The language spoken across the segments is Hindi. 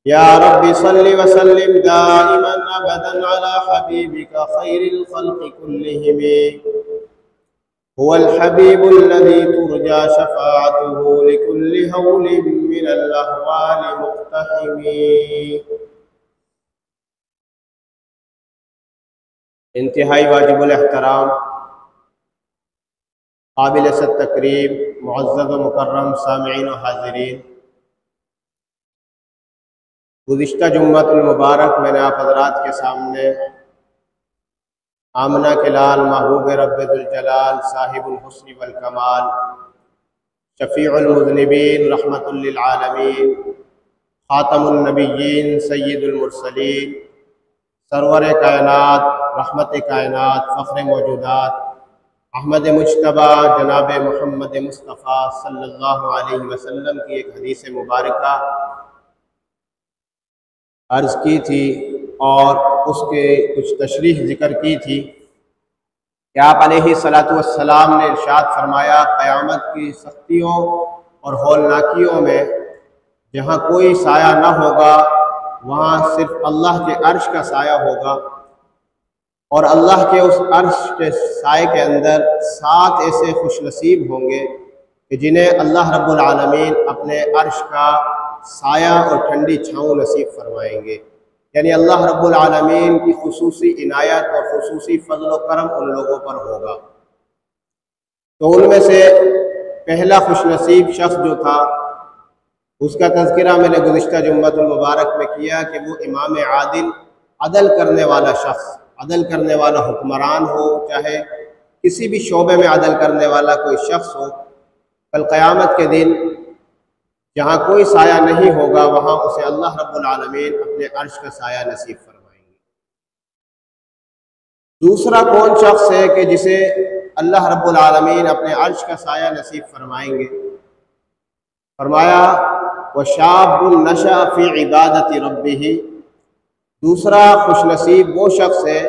या रब्बि सल्लि व सल्लिम दाइमन अबदन अला हबीबिका खैरिल खल्क़ि कुल्लिहिम हुवल हबीबुल्लज़ी तुरजा शफ़ाअतुहु लिकुल्लि हौलिन मिनल अहवालि मुक़्तहिम। इंतहाई वाजिबुल एहतराम काबिल तकरीम मुअज़्ज़ज़ व मुकर्रम सामिईन व हाज़िरीन, गुज़िश्ता जुम्मतुल मुबारक मैंने आप हज़रात के सामने आमना के लाल महबूब रब्बे दुल जलाल साहिबुल हुस्न वल कमाल शफ़ीउल मुज़निबीन रहमतुल लिल आलमीन ख़ातमुन नबिय्यीन सय्यिदुल मुरसलीन सरवर कायनात रहमत कायनात फ़ख्र मौजूदात अहमद मुज्तबा जनाब मोहम्मद मुस्तफ़ा सल्लल्लाहु अलैहि वसल्लम की एक हदीस मुबारका अर्ज़ की थी और उसके कुछ तशरीह ज़िक्र की थी कि आप अलैहिस्सलातु वस्सलाम ने इरशाद फरमाया, क़यामत की सख्तियों और हौलनाकियों में जहाँ कोई साया न होगा वहाँ सिर्फ अल्लाह के अर्श का साया होगा और अल्लाह के उस अर्श के साए के अंदर 7 ऐसे खुशनसीब होंगे कि जिन्हें अल्लाह रब्बुल आलमीन अपने अर्श का साया और ठंडी छाँव नसीब फरमाएंगे। यानी अल्लाह रब्बुल आलमीन की खुसूसी इनायत और खुसूसी फज़ल व करम उन लोगों पर होगा। तो उनमें से पहला खुशनसीब शख्स जो था उसका तज़किरा मैंने गुज़िश्ता जुम्मतुल मुबारक में किया कि वो इमाम आदिल, अदल करने वाला शख्स, अदल करने वाला हुक्मरान हो, चाहे किसी भी शोबे में अदल करने वाला कोई शख्स हो, कल क़यामत के दिन जहाँ कोई साया नहीं होगा वहाँ उसे अल्लाह रब्बुल आलमीन अपने अर्श का साया नसीब फरमाएंगे। दूसरा कौन शख्स है कि जिसे अल्लाह रब्बुल आलमीन अपने अर्श का साया नसीब फरमाएंगे? फरमाया वशाबुन नशा फ़ी इबादति रब्बिही। दूसरा खुशनसीब वो शख्स है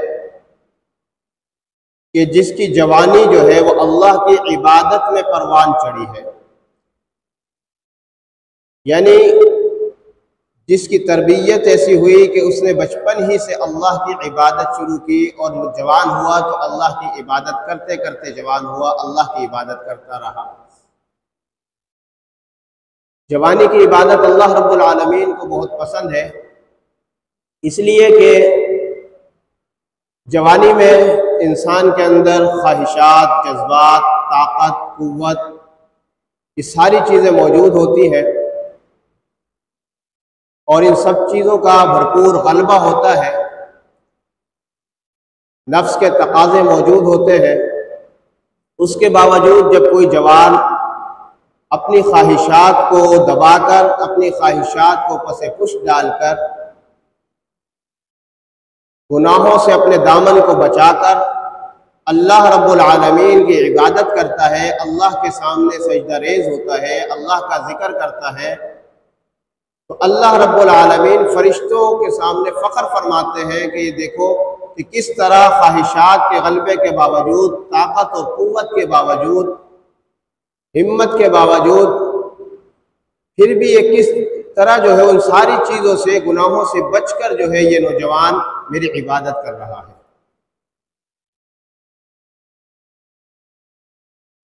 कि जिसकी जवानी जो है वो अल्लाह की इबादत में परवान चढ़ी है, यानी जिसकी तरबियत ऐसी हुई कि उसने बचपन ही से अल्लाह की इबादत शुरू की और वो जवान हुआ तो अल्लाह की इबादत करते करते जवान हुआ, अल्लाह की इबादत करता रहा। जवानी की इबादत अल्लाह रब्बुल आलमीन को बहुत पसंद है, इसलिए कि जवानी में इंसान के अंदर ख्वाहिशात, जज्बात, ताकत, कुव्वत, ये सारी चीज़ें मौजूद होती हैं और इन सब चीज़ों का भरपूर गलबा होता है, नफ्स के तकाज़े मौजूद होते हैं। उसके बावजूद जब कोई जवान अपनी ख्वाहिशात को दबाकर, अपनी ख्वाहिशात को पसे पुश डालकर, गुनाहों से अपने दामन को बचाकर अल्लाह रब्बुल आलमीन की इबादत करता है, अल्लाह के सामने सजदा रेज़ होता है, अल्लाह का जिक्र करता है, तो अल्लाह रब्बुल आलमीन फरिश्तों के सामने फ़ख्र फरमाते हैं कि ये देखो कि किस तरह ख्वाहिशात के गलबे के बावजूद, ताकत और क़ुव्वत के बावजूद, हिम्मत के बावजूद, फिर भी ये किस तरह जो है उन सारी चीज़ों से, गुनाहों से बचकर जो है ये नौजवान मेरी इबादत कर रहा है।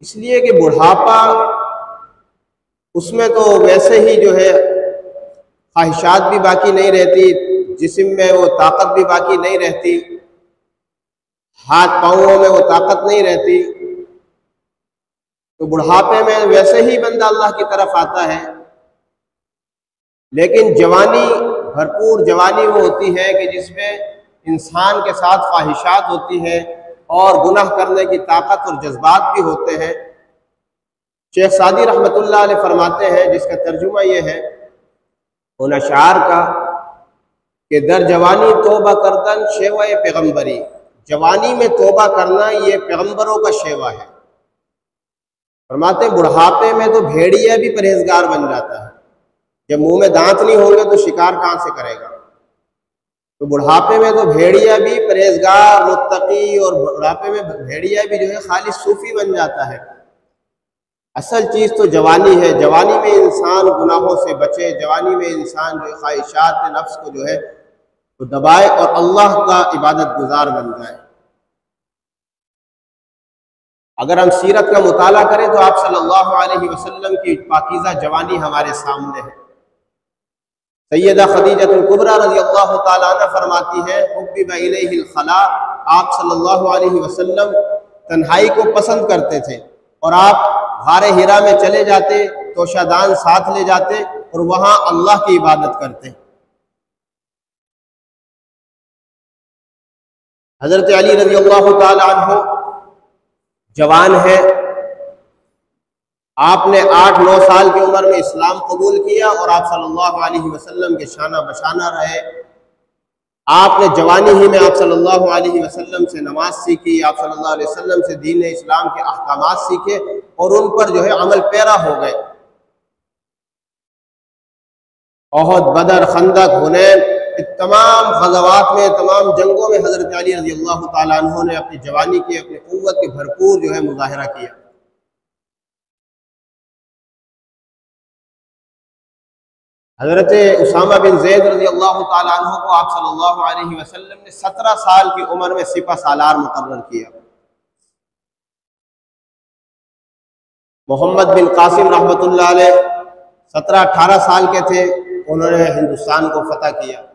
इसलिए कि बुढ़ापा, उसमें तो वैसे ही जो है ख्वाहिशात भी बाकी नहीं रहती, जिस्म में वो ताकत भी बाकी नहीं रहती, हाथ पाँवों में वो ताकत नहीं रहती, तो बुढ़ापे में वैसे ही बंदा अल्लाह की तरफ आता है। लेकिन जवानी, भरपूर जवानी वो होती है कि जिसमें इंसान के साथ ख्वाहिशात होती है और गुनाह करने की ताकत और जज्बात भी होते हैं। शेख सादी रहमतुल्लाह अलैह फरमाते हैं, जिसका तर्जुमा ये है उन अशार का कि दर जवानी तौबा करदन शेवा पैगम्बरी, जवानी में तौबा करना ये पैगम्बरों का शेवा है। फरमाते बुढ़ापे में तो भेड़िया भी परहेजगार बन जाता है, जब मुंह में दांत नहीं होंगे तो शिकार कहाँ से करेगा। तो बुढ़ापे में तो भेड़िया भी परहेजगार, मुत्तकी, और बुढ़ापे में भेड़िया भी जो है खाली सूफी बन जाता है। असल चीज़ तो जवानी है। जवानी में इंसान गुनाहों से बचे, जवानी में इंसान जो ख्वाहिशात नफ्स को जो है वो दबाए और अल्लाह का इबादत गुजार बन जाए। अगर हम सीरत का मुताला करें तो आप सल्लल्लाहु अलैहि वसल्लम की पाकीज़ा जवानी हमारे सामने है। सैयदा खदीजतुल कुबरा रज़ियल्लाहु ताला अन्हा फरमाती है, हुब्बिबा इलैहिल खला, आप सल्लल्लाहु अलैहि वसल्लम तन्हाई को पसंद करते थे और आप गारे हिरा में चले जाते, तोशादान साथ ले जाते और वहां अल्लाह की इबादत करते। हजरत अली रज़ियल्लाहु ताला अन्हु जवान है, आपने 8-9 साल की उम्र में इस्लाम कबूल किया और आप सल्लल्लाहु अलैहि वसल्लम के शाना बशाना रहे। आपने जवानी ही में आप सल्लल्लाहु अलैहि वसल्लम से नमाज सीखी, आप सल्लल्लाहु अलैहि वसल्लम से दीन इस्लाम के अहकामात सीखे और उन पर जो है अमल पैरा हो गए। ओहद, बदर, खंदक, हुनैन, तमाम ग़ज़वात में, तमाम जंगों में हज़रत अली रज़ियल्लाहु ताला अन्हु ने अपनी जवानी की, अपनी क़ुव्वत के भरपूर जो है मुज़ाहिरा किया। हज़रत उसामा बिन ज़ैद रज़ियल्लाहु ताला अन्हु को आप सल्लल्लाहु अलैहि वसल्लम ने 17 साल की उम्र में सिपा सालार मुकर्रर किया। मोहम्मद बिन कासिम रहमतुल्लाह अलैह 17-18 साल के थे, उन्होंने हिंदुस्तान को फतह किया।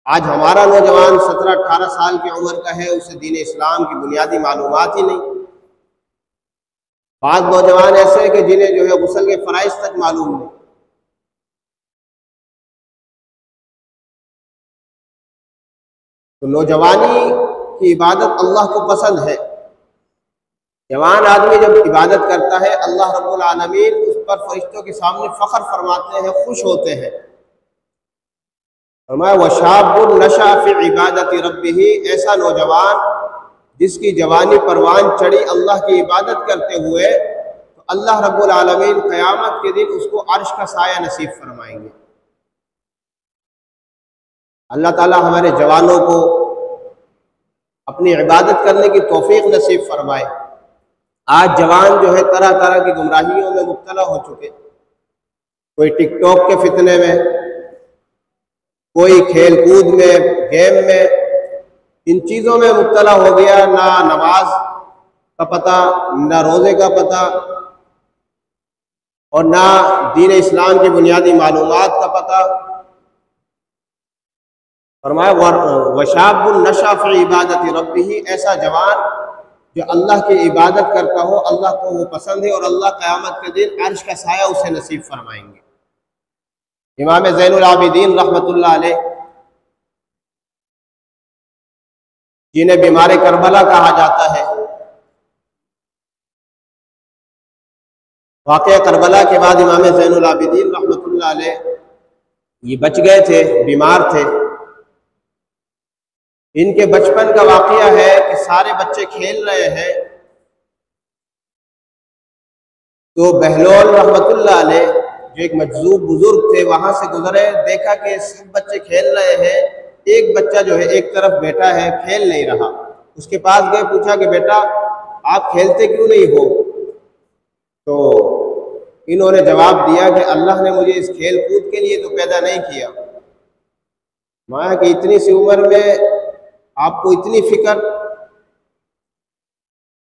आज हमारा नौजवान 17-18 साल की उम्र का है, उसे दीन इस्लाम की बुनियादी मालूमात ही नहीं। बाद नौजवान ऐसे हैं कि जिन्हें जो है गुस्ल के फ़राइज़ तक मालूम नहीं। तो नौजवानी की इबादत अल्लाह को पसंद है। जवान आदमी जब इबादत करता है, अल्लाह रब्बुल आलमीन उस पर फरिश्तों के सामने फ़ख्र फरमाते हैं, खुश होते हैं। फरमाया वशाबुन नशा फी इबादति रब्बिही, ऐसा नौजवान जिसकी जवानी परवान चढ़ी अल्लाह की इबादत करते हुए, तो अल्लाह रब्बुल आलमीन क़यामत के दिन उसको अर्श का साया नसीब फरमाएंगे। अल्लाह ताला हमारे जवानों को अपनी इबादत करने की तौफीक नसीब फरमाए। आज जवान जो है तरह तरह की गुमराहियों में मुब्तला हो चुके, कोई टिकटॉक के फितने में, कोई खेल कूद में, गेम में, इन चीज़ों में मुब्तला हो गया। ना नमाज का पता, ना रोज़े का पता और ना दीन इस्लाम की बुनियादी मालूमात का पता। फरमाया वशाबुन नशा फी इबादति रब्बिही, ऐसा जवान जो अल्लाह की इबादत करता हो, अल्लाह को वो पसंद है और अल्लाह क़यामत के दिन अर्श का साया उसे नसीब फरमाएंगे। इमाम ज़ैनुल आबिदीन रहमतुल्लाह अलैह, जिन्हें बीमार करबला कहा जाता है, वाक़या करबला के बाद इमाम ज़ैनुल आबिदीन रहमतुल्लाह अलैह ये बच गए थे, बीमार थे। इनके बचपन का वाक़या है कि सारे बच्चे खेल रहे हैं, तो बहलोल रहमतुल्लाह अलैह जो एक मजज़ूब बुजुर्ग थे वहां से गुजरे, देखा कि सब बच्चे खेल रहे हैं, एक बच्चा जो है एक तरफ बैठा है, खेल नहीं रहा। उसके पास गए, पूछा कि बेटा आप खेलते क्यों नहीं हो? तो इन्होंने जवाब दिया कि अल्लाह ने मुझे इस खेल कूद के लिए तो पैदा नहीं किया। माया कि इतनी सी उम्र में आपको इतनी फिक्र।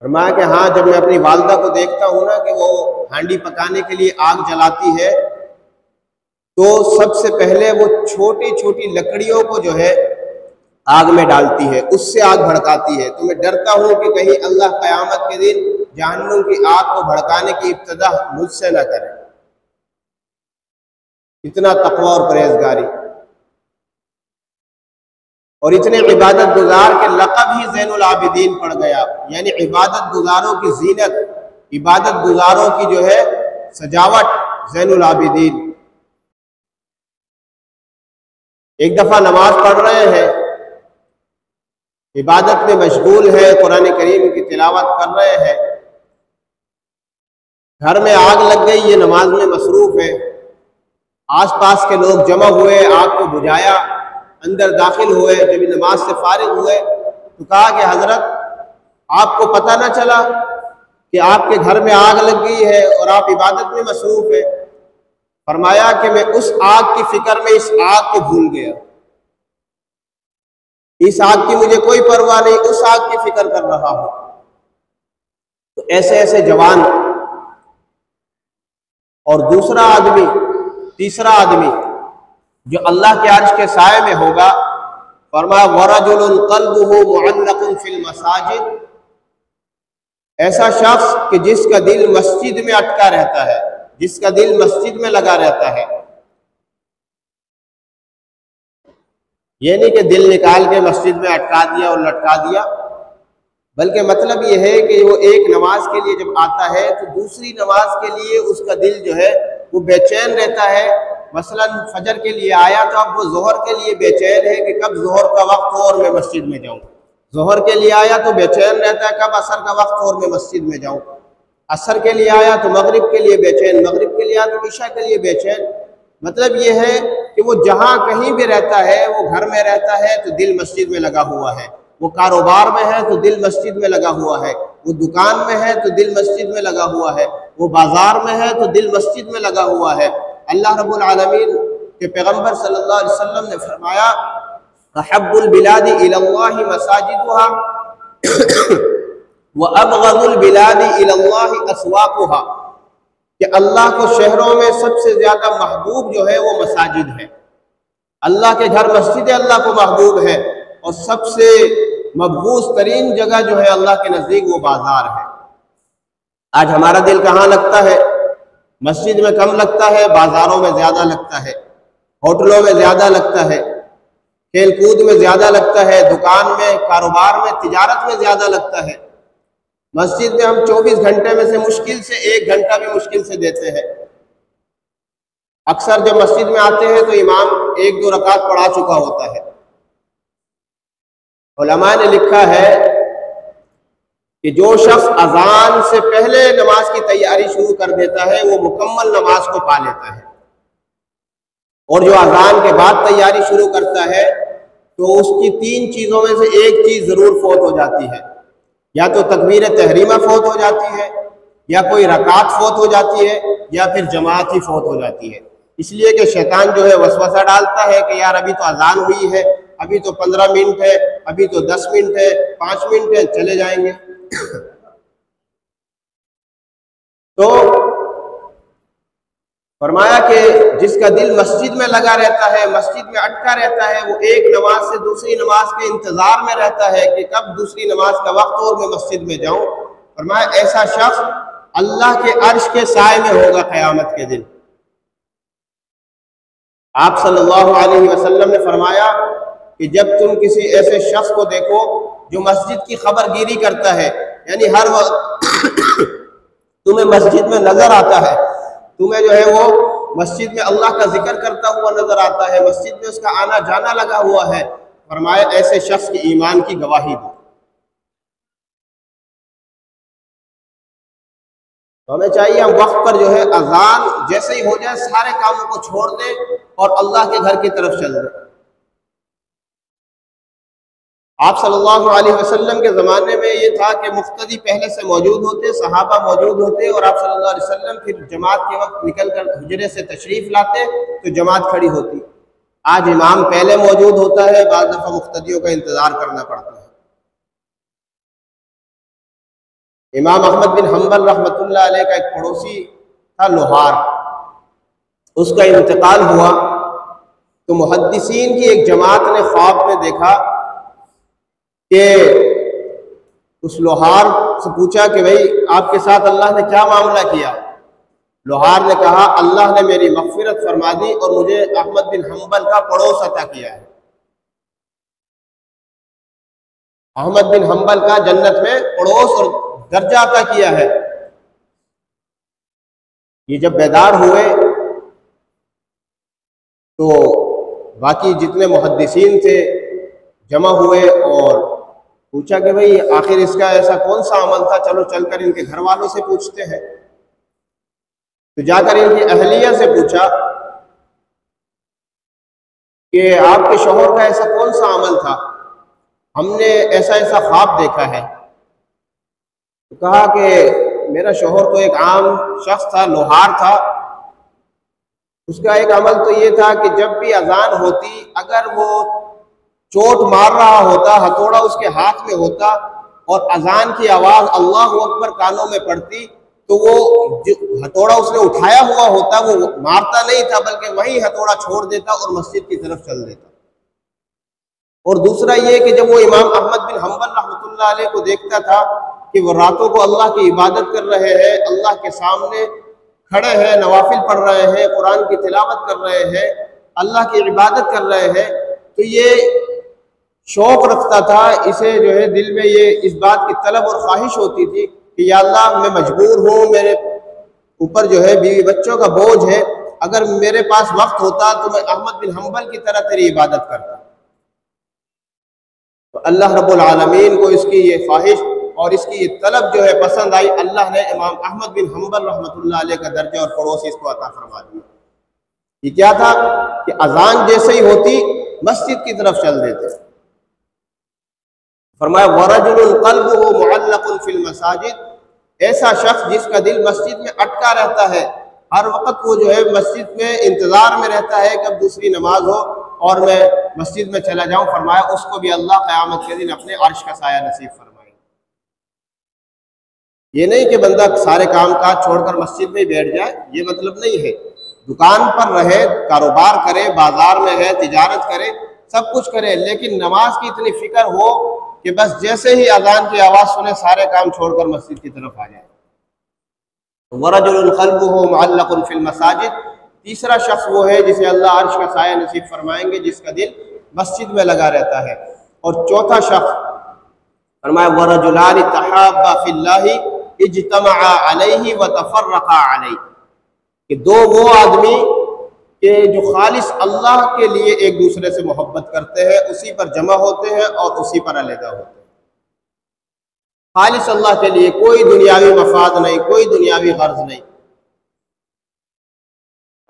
फरमाया कि हाँ, जब मैं अपनी वालदा को देखता हूँ ना कि वो हांडी पकाने के लिए आग जलाती है, तो सबसे पहले वो छोटी छोटी लकड़ियों को जो है आग में डालती है, उससे आग भड़काती है। तो मैं डरता हूँ कि कहीं अल्लाह क़यामत के दिन जहन्नुम की आग को भड़काने की इब्तिदा मुझसे न करे। इतना तक़वा और परहेज़गारी और इतने इबादत गुजार के लक़ब ही ज़ैनुल आबिदीन पड़ गया, यानी इबादत गुजारों की जीनत, इबादत गुजारों की जो है सजावट, ज़ैनुल आबिदीन। एक दफ़ा नमाज पढ़ रहे हैं, इबादत में मशगूल है, कुरान करीम की तिलावत कर रहे हैं, घर में आग लग गई, ये नमाज में मसरूफ़ है। आसपास के लोग जमा हुए, आग को बुझाया, अंदर दाखिल हुए। जब नमाज से फारिग हुए तो कहा कि हजरत आपको पता ना चला कि आपके घर में आग लग गई है और आप इबादत में मसरूफ है। फरमाया कि मैं उस आग की फिक्र में इस आग को भूल गया, इस आग की मुझे कोई परवाह नहीं, उस आग की फिक्र कर रहा हूं। तो ऐसे ऐसे जवान। और दूसरा आदमी, तीसरा आदमी जो अल्लाह के अर्श के साए में होगा, फरमाया वरजुलुन क़ल्बुहु मुअल्लक़ुन फिल मसाजिद, ऐसा शख्स कि जिसका दिल मस्जिद में अटका रहता है, जिसका दिल मस्जिद में लगा रहता है। ये नहीं कि दिल निकाल के मस्जिद में अटका दिया और लटका दिया, बल्कि मतलब ये है कि वो एक नमाज के लिए जब आता है तो दूसरी नमाज के लिए उसका दिल जो है वो बेचैन रहता है। मसलन फजर के लिए आया तो अब वो जोहर के लिए बेचैन है कि कब जोहर का वक्त हो और मैं मस्जिद में जाऊं। जोहर के लिए आया तो बेचैन रहता है कब असर का वक्त हो और मैं मस्जिद में जाऊं। असर के लिए आया तो मगरिब के लिए बेचैन, मगरिब के लिए आया तो ईशा के लिए बेचैन। मतलब ये है कि वो जहाँ कहीं भी रहता है, वो घर में रहता है तो दिल मस्जिद में लगा हुआ है, वो कारोबार में है तो दिल मस्जिद में लगा हुआ है, वो दुकान में है तो दिल मस्जिद में लगा हुआ है, वो बाजार में है तो दिल मस्जिद में लगा हुआ है। अल्लाह रब्बुल आलमीन के पैगम्बर सल्लल्लाहु अलैहि वसल्लम ने फरमाया अहब्बुल बिलादी इलल्लाहि मसाजिदुहा व अबगदुल बिलादी इलल्लाहि अस्वाकुहा, कि अल्लाह को शहरों में सबसे ज्यादा महबूब जो है वो मसाजिद है। अल्लाह के घर मस्जिद अल्लाह को महबूब है और सबसे मकबूस तरीन जगह जो है अल्लाह के नजदीक वो बाजार है। आज हमारा दिल कहाँ लगता है? मस्जिद में कम लगता है, बाजारों में ज्यादा लगता है, होटलों में ज्यादा लगता है, खेल कूद में ज्यादा लगता है, दुकान में, कारोबार में, तिजारत में ज्यादा लगता है। मस्जिद में हम 24 घंटे में से मुश्किल से 1 घंटा भी मुश्किल से देते हैं। अक्सर जब मस्जिद में आते हैं तो इमाम 1-2 रकात पढ़ा चुका होता है। उलमा ने लिखा है कि जो शख्स अजान से पहले नमाज की तैयारी शुरू कर देता है वो मुकम्मल नमाज को पा लेता है, और जो अजान के बाद तैयारी शुरू करता है तो उसकी 3 चीजों में से एक चीज जरूर फौत हो जाती है। या तो तकबीर तहरीमा फौत हो जाती है, या कोई रकात फौत हो जाती है, या फिर जमात ही फौत हो जाती है। इसलिए कि शैतान जो है वसवसा डालता है कि यार अभी तो अजान हुई है, अभी तो 15 मिनट है, अभी तो 10 मिनट है, 5 मिनट है, चले जाएंगे। तो फरमाया कि जिसका दिल मस्जिद में लगा रहता है, मस्जिद में अटका रहता है, वो एक नमाज से दूसरी नमाज के इंतजार में रहता है कि कब दूसरी नमाज का वक्त हो और मैं मस्जिद में जाऊं। फरमाया ऐसा शख्स अल्लाह के अर्श के साए में होगा क़यामत के दिन। आप सल्लल्लाहु अलैहि वसल्लम ने फरमाया कि जब तुम किसी ऐसे शख्स को देखो जो मस्जिद की खबरगिरी करता है, यानी हर वक्त तुम्हें मस्जिद में नजर आता है, तुम्हें जो है वो मस्जिद में अल्लाह का जिक्र करता हुआ नजर आता है, मस्जिद में उसका आना जाना लगा हुआ है, फरमाया ऐसे शख्स की ईमान की गवाही दो। तो हमें चाहिए हम वक्त पर जो है अजान जैसे ही हो जाए सारे कामों को छोड़ दें और अल्लाह के घर की तरफ चल दें। आप सल्लल्लाहु अलैहि वसल्लम के ज़माने में ये था कि मुख्तदी पहले से मौजूद होते, सहाबा मौजूद होते, और आप सल्लल्लाहु अलैहि वसल्लम फिर जमात के वक्त निकल कर हुजरे से तशरीफ़ लाते तो जमात खड़ी होती। आज इमाम पहले मौजूद होता है, बाद दफ़ा मुख्तदियों का इंतज़ार करना पड़ता है। इमाम अहमद बिन हम्बल रहमतुल्लाह अलैह का एक पड़ोसी था लोहार, उसका इंतकाल हुआ तो मुहद्दिसीन की एक जमात ने ख्वाब में देखा कि उस लोहार से पूछा कि भाई आपके साथ अल्लाह ने क्या मामला किया। लोहार ने कहा अल्लाह ने मेरी मग़फ़िरत फरमा दी और मुझे अहमद बिन हम्बल का पड़ोस अता किया है। अहमद बिन हम्बल का जन्नत में पड़ोस और दर्जा अता किया है। ये जब बेदार हुए तो बाकी जितने मुहद्दिसीन थे जमा हुए और पूछा कि भाई आखिर इसका ऐसा कौन सा अमल था, चलो चलकर इनके घर वालों से पूछते हैं। तो जाकर इनकी अहलिया से पूछा कि आपके शौहर का ऐसा कौन सा अमल था, हमने ऐसा ऐसा ख्वाब देखा है। तो कहा कि मेरा शौहर तो एक आम शख्स था, लोहार था। उसका एक अमल तो ये था कि जब भी अजान होती, अगर वो चोट मार रहा होता, हथौड़ा उसके हाथ में होता और अजान की आवाज अल्लाह अकबर कानों में पड़ती, तो वो जो हथौड़ा उसने उठाया हुआ होता वो मारता नहीं था, बल्कि वही हथौड़ा छोड़ देता और मस्जिद की तरफ चल देता। और दूसरा ये कि जब वो इमाम अहमद बिन हम्बल रहमतुल्लाह अलैह को देखता था कि वो रातों को अल्लाह की इबादत कर रहे हैं, अल्लाह के सामने खड़े हैं, नवाफिल पढ़ रहे हैं, कुरान की तिलावत कर रहे हैं, अल्लाह की इबादत कर रहे हैं, तो ये शौक रखता था, इसे जो है दिल में ये इस बात की तलब और ख्वाहिश होती थी कि या अल्लाह मैं मजबूर हूँ, मेरे ऊपर जो है बीवी बच्चों का बोझ है, अगर मेरे पास वक्त होता तो मैं अहमद बिन हम्बल की तरह तेरी इबादत करता। तो अल्लाह रब्बुल आलमीन को इसकी ये ख्वाहिश और इसकी ये तलब जो है पसंद आई। अल्लाह ने इमाम अहमद बिन हम्बल रहमतुल्लाह अलैह का दर्जा और पड़ोसी इसको अता फरमा दिया। ये क्या था कि अजान जैसे ही होती मस्जिद की तरफ चल देते। फरमाया वरजुलुन क़ल्बुहु मुअल्लक़ुन फिल मसाजिद, ऐसा शख्स जिसका दिल मस्जिद में अटका रहता है, हर वक्त वो जो है मस्जिद में इंतजार में रहता है कब दूसरी नमाज हो और मैं मस्जिद में चला जाऊं। फरमाया उसको भी अल्लाह क़यामत के दिन अपने अर्श का साया नसीब फरमाएंगे। ये नहीं कि बंदा सारे काम काज छोड़कर मस्जिद में बैठ जाए, ये मतलब नहीं है। दुकान पर रहे, कारोबार करे, बाजार में है, तिजारत करे, सब कुछ करे, लेकिन नमाज की इतनी फिक्र हो कि बस जैसे ही अजान की आवाज सुने सारे काम छोड़कर मस्जिद की तरफ आ जाए। वरजुलुन क़ल्बुहु मुअल्लक़ुन फिल मसाजिद, तीसरा शख्स वो है जिसे अल्लाह अर्श का साया नसीब फरमाएंगे, जिसका दिल मस्जिद में लगा रहता है। और चौथा शख्स फरमाया वरजुलानि तहाब्बा फिल्लाहि इज्तमआ अलैहि व तफर्रक़ा अलैहि, कि दो वो आदमी कि जो खालिस अल्लाह के लिए एक दूसरे से मोहब्बत करते हैं, उसी पर जमा होते हैं और उसी पर अलहदा होते हैं। खालिस अल्लाह के लिए, कोई दुनियावी मफाद नहीं, कोई दुनियावी गर्ज नहीं।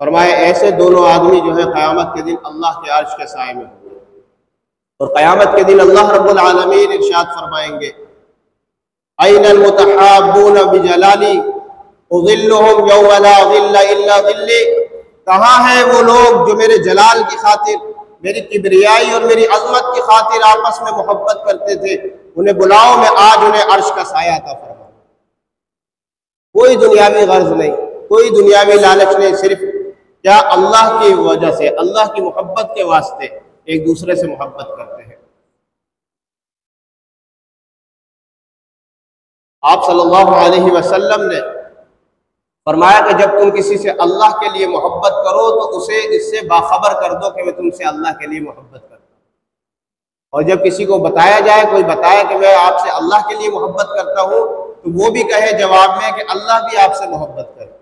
फरमाए ऐसे दोनों आदमी जो है क़यामत के दिन अल्लाह के अर्श के साए में होंगे। और क़यामत के दिन अल्लाह रब्बुल आलमीन इरशाद फरमाएंगे अयनल मुतहाब्बून बिजलाली उज़िल्लुहुम यौमा ला ज़िल्ला इल्ला ज़िल्ली, कहाँ है वो लोग जो मेरे जलाल की खातिर, मेरी किबरियाई और मेरी अजमत की खातिर आपस में मोहब्बत करते थे, उन्हें बुलाओ, मैं आज उन्हें अर्श का साया अता फरमाऊं। कोई दुनियावी गर्ज नहीं, कोई दुनियावी लालच नहीं, सिर्फ क्या अल्लाह की वजह से, अल्लाह की मोहब्बत के वास्ते एक दूसरे से मोहब्बत करते हैं। आप सल्लल्लाहु अलैहि वसल्लम ने फरमाया कि जब तुम किसी से अल्लाह के लिए मोहब्बत करो तो उसे इससे बाखबर कर दो कि मैं तुमसे अल्लाह के लिए मोहब्बत करता हूँ। और जब किसी को बताया जाए, कोई बताए कि मैं आपसे अल्लाह के लिए मोहब्बत करता हूँ, तो वो भी कहे जवाब में कि अल्लाह भी आपसे मोहब्बत करे।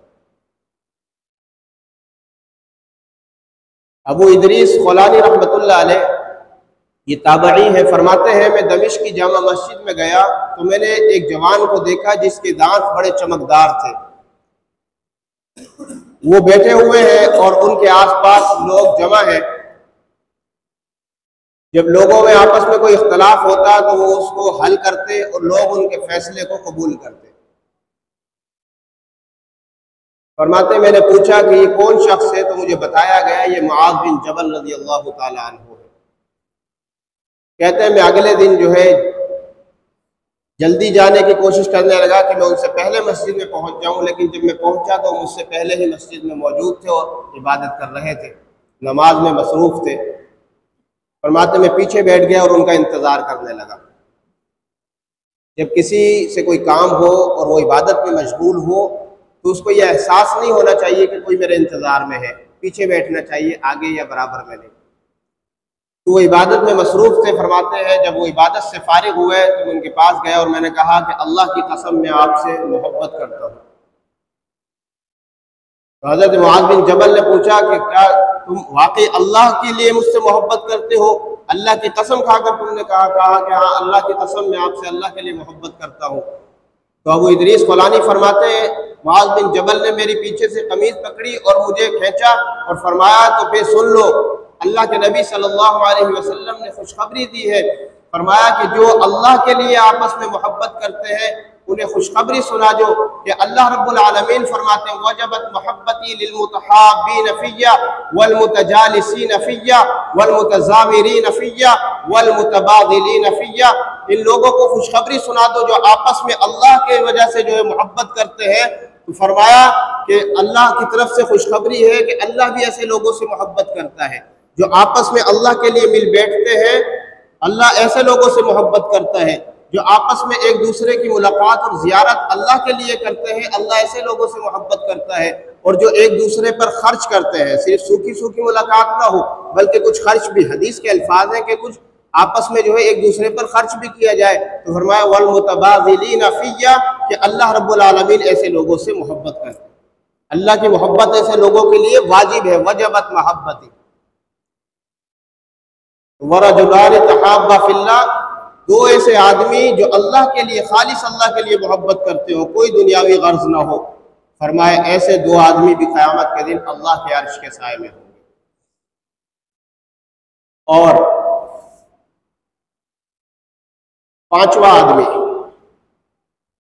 अबू इदरीस खौलानी रहमतुल्लाह अलैह, ये ताबई है, फरमाते हैं मैं दमिश्क की जामा मस्जिद में गया तो मैंने एक जवान को देखा जिसके दांत बड़े चमकदार थे। वो बैठे हुए हैं और उनके आसपास लोग जमा हैं। जब लोगों में आपस में कोई इख्तलाफ होता तो वो उसको हल करते और लोग उनके फैसले को कबूल करते। फरमाते मैंने पूछा कि ये कौन शख्स है, तो मुझे बताया गया ये मुआज़ बिन जबल रज़ी अल्लाह ताला अन्हु है। कहते हैं मैं अगले दिन जो है जल्दी जाने की कोशिश करने लगा कि मैं उनसे पहले मस्जिद में पहुंच जाऊं, लेकिन जब मैं पहुंचा तो मुझसे पहले ही मस्जिद में मौजूद थे और इबादत कर रहे थे, नमाज में मसरूफ़ थे। फरमाते मैं पीछे बैठ गया और उनका इंतज़ार करने लगा। जब किसी से कोई काम हो और वो इबादत में मशगूल हो तो उसको ये एहसास नहीं होना चाहिए कि कोई मेरे इंतज़ार में है, पीछे बैठना चाहिए, आगे या बराबर में नहीं। तो वो इबादत में मसरूफ़ थे। फरमाते हैं जब वो इबादत से फारिग हुए तो मैं उनके पास गया और मैंने कहा कि अल्लाह की कसम मैं आपसे मोहब्बत करता हूँ। तो हज़रत मुआज़ बिन जबल ने पूछा कि क्या तुम वाकई अल्लाह के लिए मुझसे मोहब्बत करते हो? अल्लाह की कसम खाकर तुमने कहा कि हाँ अल्लाह की कसम मैं आपसे अल्लाह के लिए मोहब्बत करता हूँ। तो अबू इदरीस खौलानी फरमाते हैं मुआज़ बिन जबल ने मेरी पीछे से कमीज पकड़ी और मुझे खींचा और फरमाया तो फिर सुन लो, अल्लाह के नबी सल्लल्लाहु अलैहि वसल्लम ने खुशखबरी दी है। फरमाया कि जो अल्लाह के लिए आपस में मोहब्बत करते हैं उन्हें खुशखबरी सुना जो कि अल्लाह रब्बुल आलमीन फरमाते हैं वजबत मोहब्बती लिलमुतहाब्बीन फिय्या वल मुतजालिसीन फिय्या वल मुतज़ाविरीन फिय्या वल मुतबादिलीन फिय्या। इन लोगों को खुशखबरी सुना दो जो आपस में अल्लाह के वजह से जो है मोहब्बत करते हैं। तो फरमाया कि अल्लाह की तरफ से खुशखबरी है कि अल्लाह भी ऐसे लोगों से मोहब्बत करता है जो आपस में अल्लाह के लिए मिल बैठते हैं। अल्लाह ऐसे लोगों से मोहब्बत करता है जो आपस में एक दूसरे की मुलाकात और ज़ियारत अल्लाह के लिए करते हैं। अल्लाह ऐसे लोगों से मोहब्बत करता है और जो एक दूसरे पर खर्च करते हैं, सिर्फ सूखी सूखी मुलाकात ना हो बल्कि कुछ खर्च भी। हदीस के अल्फाज हैं कि कुछ आपस में जो है एक दूसरे पर खर्च भी किया जाए। तो फरमाया वल मुतबादिलीन फिय्या कि अल्लाह रब्बुल आलमीन ऐसे लोगों से मोहब्बत करते हैं। अल्लाह की मोहब्बत ऐसे लोगों के लिए वाजिब है, वजबत मोहब्बती। वरजुलान तहाब्बा फिल्लाह, दो ऐसे आदमी जो अल्लाह के लिए, खालिस अल्लाह के लिए मोहब्बत करते हो, कोई दुनियावी गर्ज ना हो। फरमाए ऐसे दो आदमी भी क़यामत के दिन अल्लाह के अर्श के साए में होंगे। और पांचवा आदमी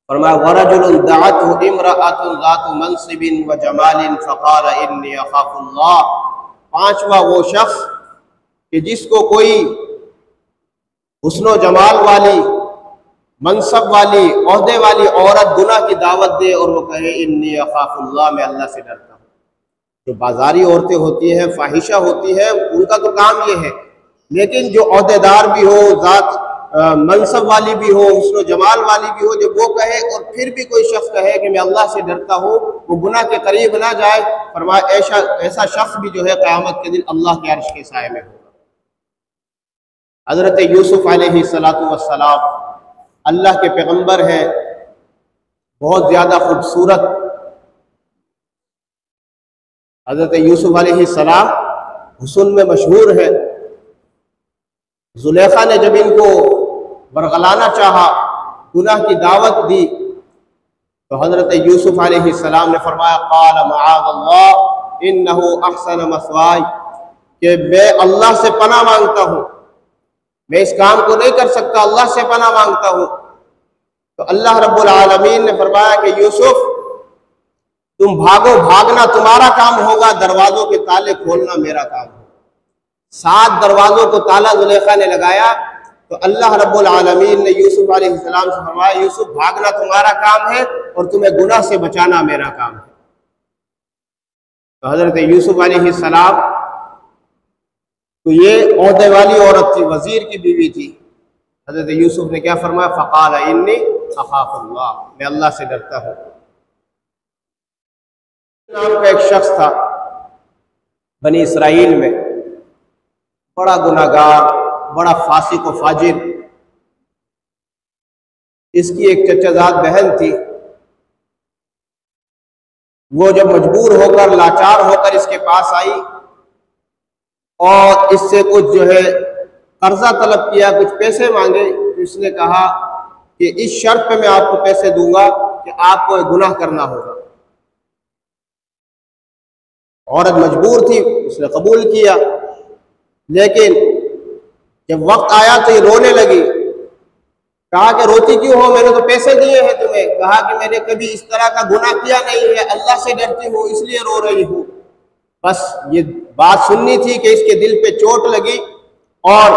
फरमाया वरजुलुन दअतहु इम्रअतुन ज़ातु मनसिबिन व जमालिन फ़क़ाल इन्नी अख़ाफ़ुल्लाह। पांचवा वो शख्स कि जिसको कोई हुस्नो जमाल वाली, मनसब वाली, ओहदे वाली औरत गुनाह की दावत दे और वो कहे इन्नी अख़ाफ़ुल्लाह, मैं अल्लाह से डरता हूँ। जो बाजारी औरतें होती हैं, फाहिशा होती है, उनका तो काम ये है। लेकिन जो ओहदेदार भी हो, ज़ात मनसब वाली भी हो, हुस्नो जमाल वाली भी हो, जब वो कहे और फिर भी कोई शख्स कहे कि मैं अल्लाह से डरता हूँ, वो गुनाह के करीब ना जाए। फरमाया ऐसा शख्स भी जो है क़यामत के दिन अल्लाह के अर्श के साए में होगा। हज़रत यूसुफ अलैहिस्सलातु वस्सलाम अल्लाह के पैगंबर हैं, बहुत ज़्यादा खूबसूरत। हज़रत यूसुफ अलैहिस्सलाम हुस्न में मशहूर है। जुलेखा ने जब इनको बरगलाना चाहा, गुनाह की दावत दी, तो हज़रत यूसुफ अलैहिस्सलाम ने फरमाया क़ाल मआज़ल्लाह इन्नहु अहसन मस्वाय, कि मैं अल्लाह से पनाह मांगता हूँ, मैं इस काम को नहीं कर सकता, अल्लाह से पनाह मांगता हूँ। तो अल्लाह रब्बुल आलमीन ने फरमाया कि यूसुफ तुम भागो, भागना तुम्हारा काम होगा, दरवाजों के ताले खोलना मेरा काम होगा। 7 दरवाजों को ताला जुलेखा ने लगाया। तो अल्लाह रब्बुल आलमीन ने यूसुफ अलैहिस्सलाम से फरमाया यूसुफ भागना तुम्हारा काम है और तुम्हें गुनाह से बचाना मेरा काम है। तो हज़रत यूसुफ अलैहिस्सलाम तो ये ओहदे वाली औरत थी, वजीर की बीवी थी। हज़रत यूसुफ ने क्या फरमाया फ़क़ाल इन्नी अख़ाफ़ुल्लाह, मैं अल्लाह से डरता हूँ। नाम का एक शख्स था बनी इसराइल में, बड़ा गुनाहगार, बड़ा फासिक व फाजिर। इसकी एक चचाजाद बहन थी। वो जब मजबूर होकर, लाचार होकर इसके पास आई और इससे कुछ जो है कर्जा तलब किया, कुछ पैसे मांगे, तो इसने कहा कि इस शर्त पे मैं आपको पैसे दूंगा कि आपको गुनाह करना होगा। औरत मजबूर थी, उसने कबूल किया। लेकिन जब वक्त आया तो ये रोने लगी। कहा कि रोती क्यों हो, मैंने तो पैसे दिए हैं तुम्हें। कहा कि मैंने कभी इस तरह का गुनाह किया नहीं है, अल्लाह से डरती हूँ इसलिए रो रही हूँ। बस ये बात सुननी थी कि इसके दिल पे चोट लगी और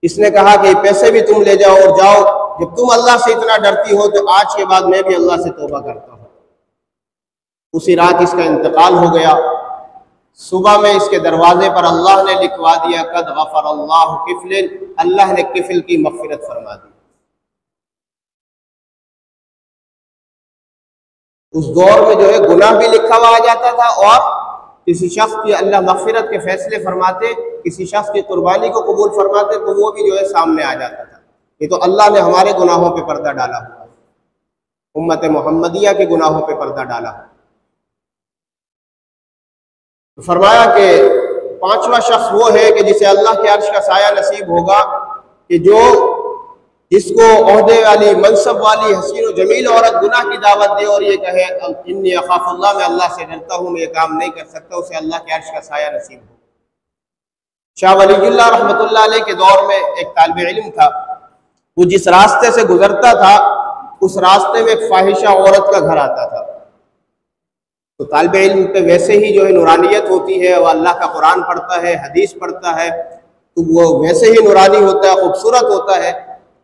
इसने कहा कि पैसे भी तुम ले जाओ और जाओ, जब तुम अल्लाह से इतना डरती हो तो आज के बाद मैं भी अल्लाह से तौबा करता हूँ। उसी रात इसका इंतकाल हो गया। सुबह में इसके दरवाजे पर अल्लाह ने लिखवा दिया कद गफ़रल्लाहु किफ़लिन, अल्लाह ने किफ़िल की मग़फ़िरत फरमा दी। उस दौर में जो है गुनाह भी लिखा हुआ आ जाता था और किसी शख्स की अल्लाह मग़फ़िरत के फैसले फरमाते, किसी शख्स की कुर्बानी को कबूल फरमाते तो वो भी जो है सामने आ जाता था। ये तो अल्लाह ने हमारे गुनाहों पे पर्दा डाला हुआ, उम्मत मोहम्मदिया के गुनाहों पे पर्दा डाला। तो फरमाया कि 5वां शख्स वो है कि जिसे अल्लाह के अर्श का साया नसीब होगा, कि जो जिसको ओहदे वाली, मनसब वाली, हसीन और जमील औरत गुनाह की दावत दे और ये कहे इन्नी अख़ाफ़ुल्लाह, मैं अल्लाह से डरता हूँ, मैं ये काम नहीं कर सकता, उसे अल्लाह के अर्श का साया नसीब हो। शाह वलीउल्लाह रहमतुल्लाह अलैह के दौर में एक तालिब इल्म था। वो जिस रास्ते से गुजरता था उस रास्ते में एक फाहिशा औरत का घर आता था। तो तालिब इल्म पे वैसे ही जो है नूरानियत होती है, वह अल्लाह का कुरान पढ़ता है, हदीस पढ़ता है, तो वो वैसे ही नूरानी होता है, खूबसूरत होता है।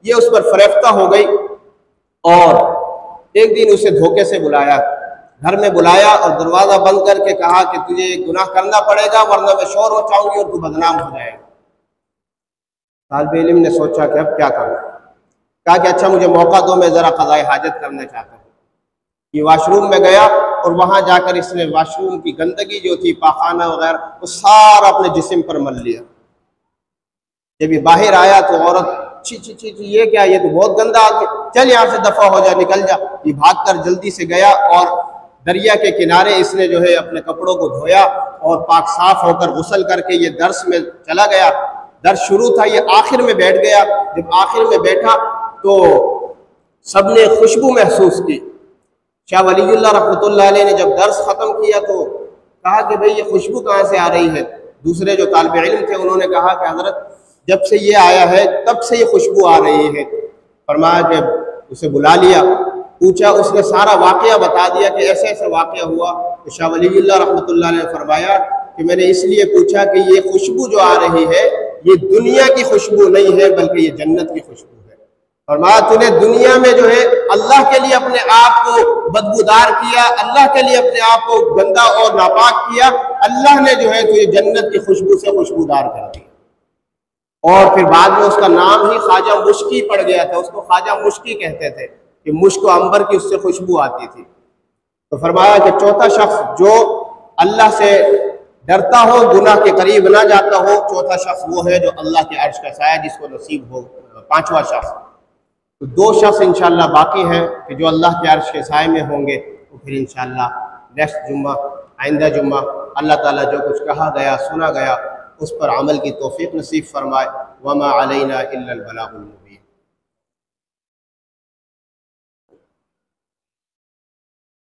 ये उस पर फरेफ्ता हो गई और एक दिन उसे धोखे से बुलाया, घर में बुलाया और दरवाज़ा बंद करके कहा कि तुझे गुनाह करना पड़ेगा वरना मैं शोर मचाऊंगी और तू बदनाम हो जाएगा। तालिब इल्म ने सोचा कि अब क्या करूं। कहा कि अच्छा मुझे मौका दो, मैं ज़रा क़ज़ाए हाजत करना चाहता हूँ। ये वाशरूम में गया और वहां जाकर इसने वाशरूम की गंदगी जो थी, पाखाना वगैरह, वो सारा अपने जिस्म पर मल लिया। जब ये बाहर आया तो औरत छी छी छी छी, ये क्या, ये तो बहुत गंदा आदमी, चल यहाँ से दफा हो जा, निकल जा। ये भागकर जल्दी से गया और दरिया के किनारे इसने जो है अपने कपड़ों को धोया और पाक साफ होकर गुस्ल करके ये दर्स में चला गया। दर्स शुरू था, ये आखिर में बैठ गया। जब आखिर में बैठा तो सबने खुशबू महसूस की। शाह वलीउल्लाह रहमतुल्लाह अलैह ने जब दर्स ख़त्म किया तो कहा कि भाई ये खुशबू कहाँ से आ रही है। दूसरे जो तालिब इल्म थे उन्होंने कहा कि हज़रत जब से ये आया है तब से ये खुशबू आ रही है। फरमाया कि उसे बुला लिया, पूछा, उसने सारा वाक़या बता दिया कि ऐसे ऐसे वाक़या हुआ। तो शाह वलीउल्लाह रहमतुल्लाह ने फरमाया कि मैंने इसलिए पूछा कि ये खुशबू जो आ रही है ये दुनिया की खुशबू नहीं है बल्कि ये जन्नत की खुशबू है। फरमाया तूने दुनिया में जो है अल्लाह के लिए अपने आप को बदबूदार किया, अल्लाह के लिए अपने आप को गंदा और नापाक किया, अल्लाह ने जो है तुझे जन्नत की खुशबू से खुशबूदार कर दिया। और फिर बाद में उसका नाम ही ख्वाजा मुश्की पड़ गया था, उसको ख्वाजा मुश्की कहते थे कि मुश्क अंबर की उससे खुशबू आती थी। तो फरमाया कि चौथा शख्स जो अल्लाह से डरता हो, गुनाह के करीब ना जाता हो, चौथा शख्स वो है जो अल्लाह के अर्श का साया जिसको नसीब हो। पांचवा शख्स, तो दो शख्स इंशाअल्लाह बाकी हैं कि जो अल्लाह के अर्श के साए में होंगे। तो फिर इंशाअल्लाह नेक्स्ट जुम्मा, आइंदा जुम्मा, अल्लाह ताला जो कुछ कहा गया सुना गया उस पर अमल की तौफीक नसीब फरमाए। वमा अलैना इल्लल बलागुल मुबीन।